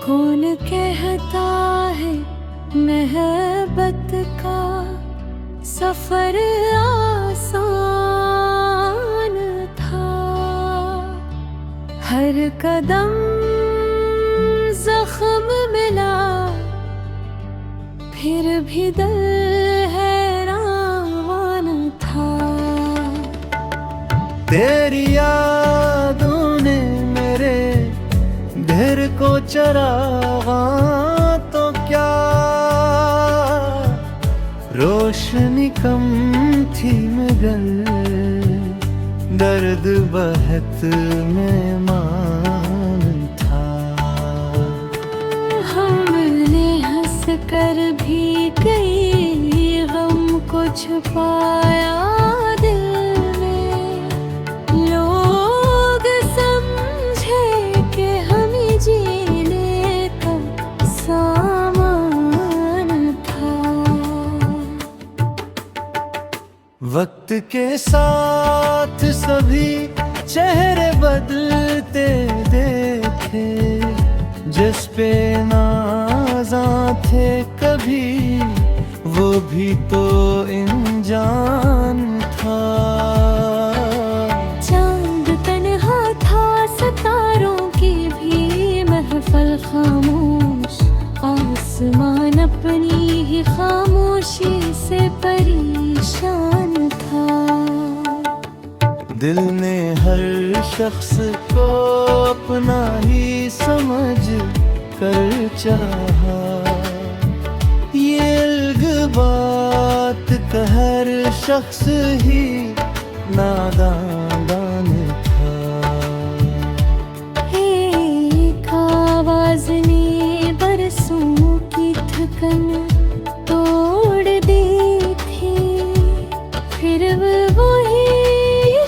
कौन कहता है मोहब्बत का सफर आसान था। हर कदम जख्म मिला, फिर भी दिल हैरान था। तेरी यादों ने मेरे दिल को चरागा तो क्या, रोशनी कम थी मगर दर्द बहुत मेहमान था। हमने हंस कर भी कई गम को छुपाया दिल में। लोग समझे कि हम जीने का सामान था। वक्त के साथ सभी चेहरे बदलते देखे, जिस पे नाज़ा थे कभी वो भी तो अनजान था। चांद तन्हा था, सितारों की भी महफिल खामोश। आसमान अपनी ही खामोशी से परेशान था। दिल ने हर शख्स को अपना ही समझ कर चाहा। ये अलग बात का हर शख्स ही नादान था। एक आवाज ने बरसों की थकन तोड़ दी थी। फिर वही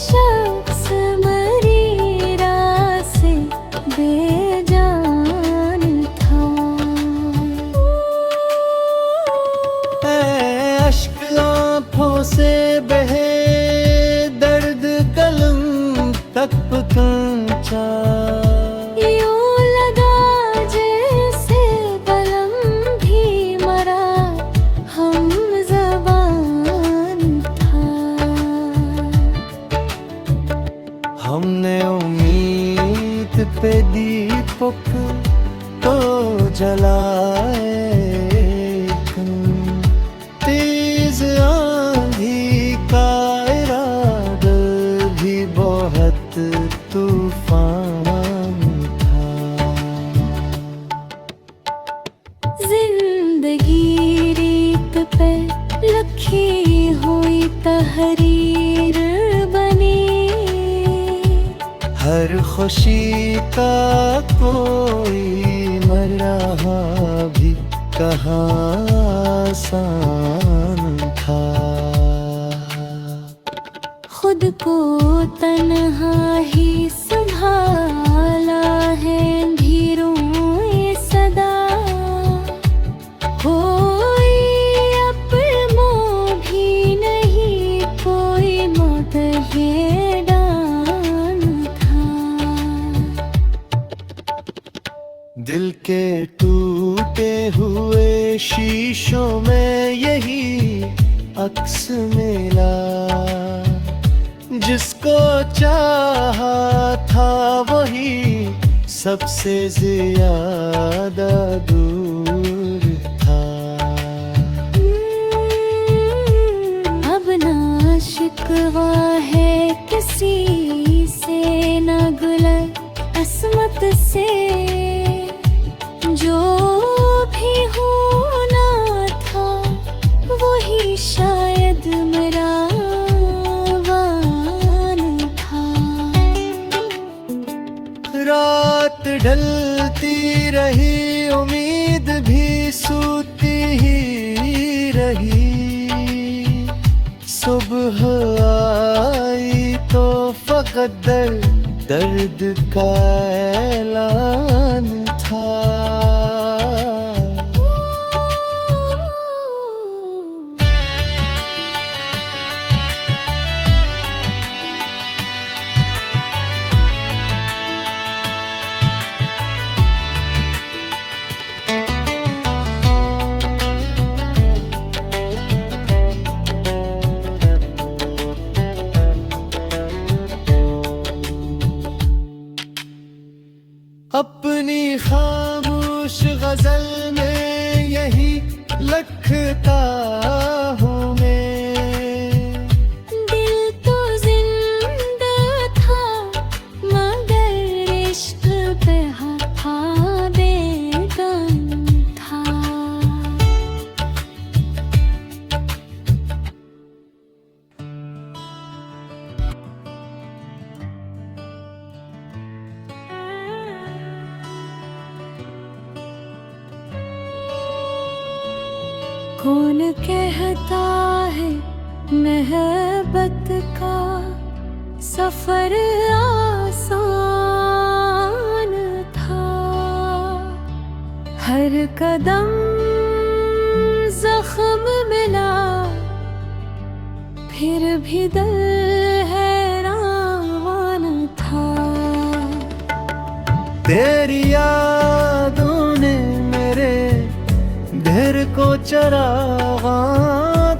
शख्स मरी रात से बेजान था। अश्क आँखों से बहे, दर्द कलम तक पहुंचा। यूं लगा जैसे कलम भी मरा, हम ज़बान था। हमने उम्मीद पे दीपक तो जलाए, तेज आंधी का इरादा भी बहुत तूफान था। जिंदगी रीत पे लिखी हुई तहरीर बनी। हर खुशी का कोई मरहा भी कहाँ आसान था। खुद को तन्हा ही संभाला है धीरों ये सदा। कोई अपनों भी नहीं, कोई मोतहिदान था। दिल के टूटे हुए शीशों में यही अक्स मिला, जिसको चाहा था वही सबसे ज्यादा दूर था। अब ना शिकवा है किसी से, ना गुला असमत से। जो भी होना था वही शायद मेरा वान था। रात ढलती रही, उम्मीद भी सूती ही रही। सुबह आई तो फकत दर्द का ऐलान था। लखता हूँ मैं। दिल तो जिंदा था मगर इश्क पे था बेगम था। कौन कहता है मोहब्बत का सफर आसान था। हर कदम जख्म मिला फिर भी दिल हैरान था। तेरी यादों ने मेरे दिल को चरागा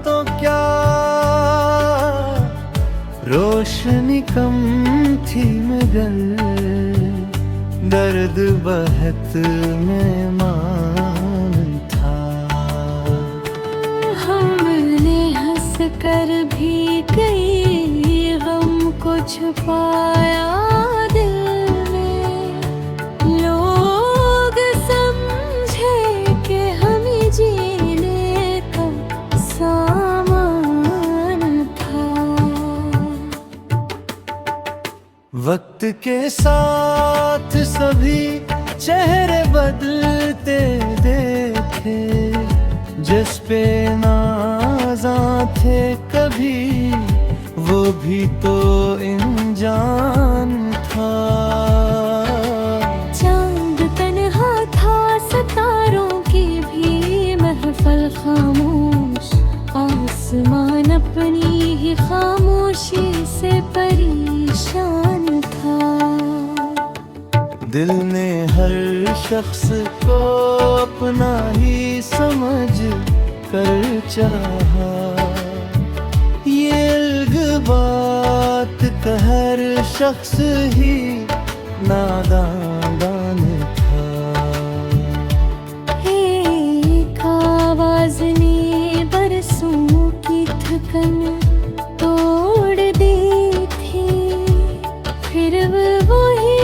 तो क्या, रोशनी कम थी मगर दर्द बहुत मेहमान था। हमने हंस कर भी कई गम को छुपाया दिल में। लोग समझे कि हम जीने का सामान था। वक्त के साथ सभी चेहरे बदलते देखे, जिस पे नाज़ा थे कभी वो भी तो अनजान था। चांद तन्हा था सितारों की भी महफिल खामोश, आसमान अपनी ही खामोशी से परेशान था। दिल ने हर शख्स को अपना ही समझ कर चाहा, ये अलग बात का हर शख्स ही नादान था। एक आवाज ने बरसों की थकन तोड़ दी थी, फिर वही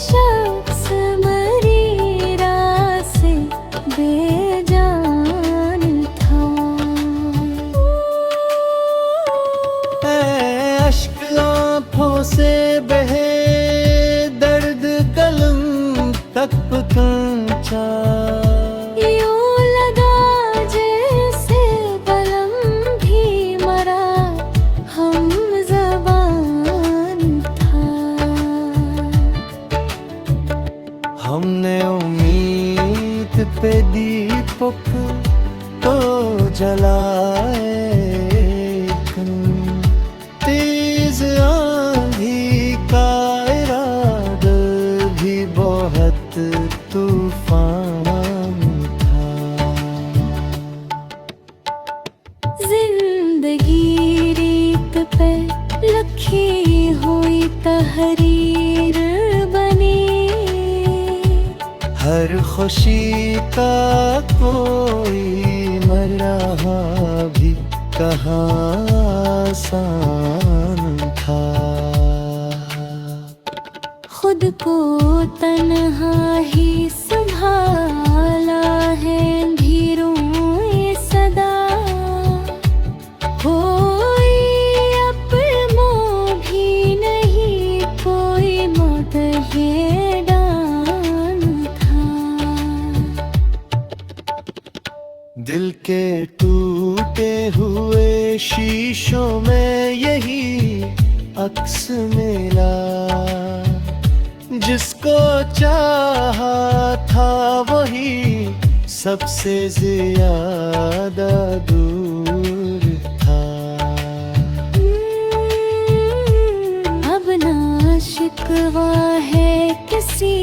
शख्स मरी रात से बेजान था। अश्क आँखों से बहे दर्द कलम तक पहुंचा, यूं लगा जैसे बलम भी मरा हम ज़बान था। हमने उम्मीद पे दीपक तो जलाए, तेज आंधी का इरादा भी बहुत तूफान था। जिंदगी रीत पे लिखी हुई तहरीर बनी, हर खुशी का कोई मरहा भी कहाँ आसान था। खुद को तन्हा ही संभाला है धीरों ये सदा। कोई अपनों भी नहीं कोई मुतहिदान था। दिल के टूटे हुए शीशों में यही अक्स मिला, जिसको चाहा था वही सबसे ज्यादा दूर था। अब ना शिकवा है किसी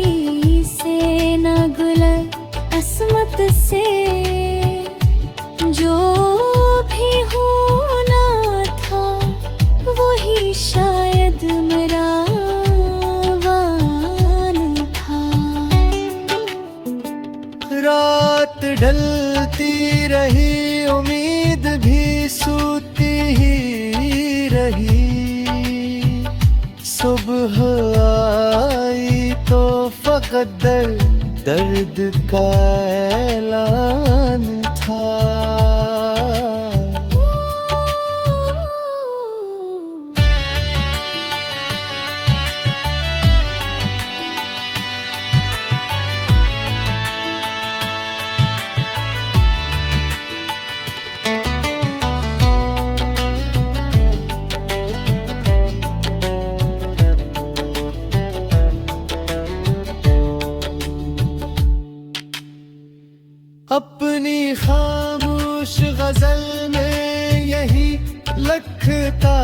से ना गुला असमत से, जो भी होना था वही शायद मेरा वान था। रात ढलती सुबह आई तो फकत दर्द का ऐलान था। अपनी खामोश गजल में यही लखता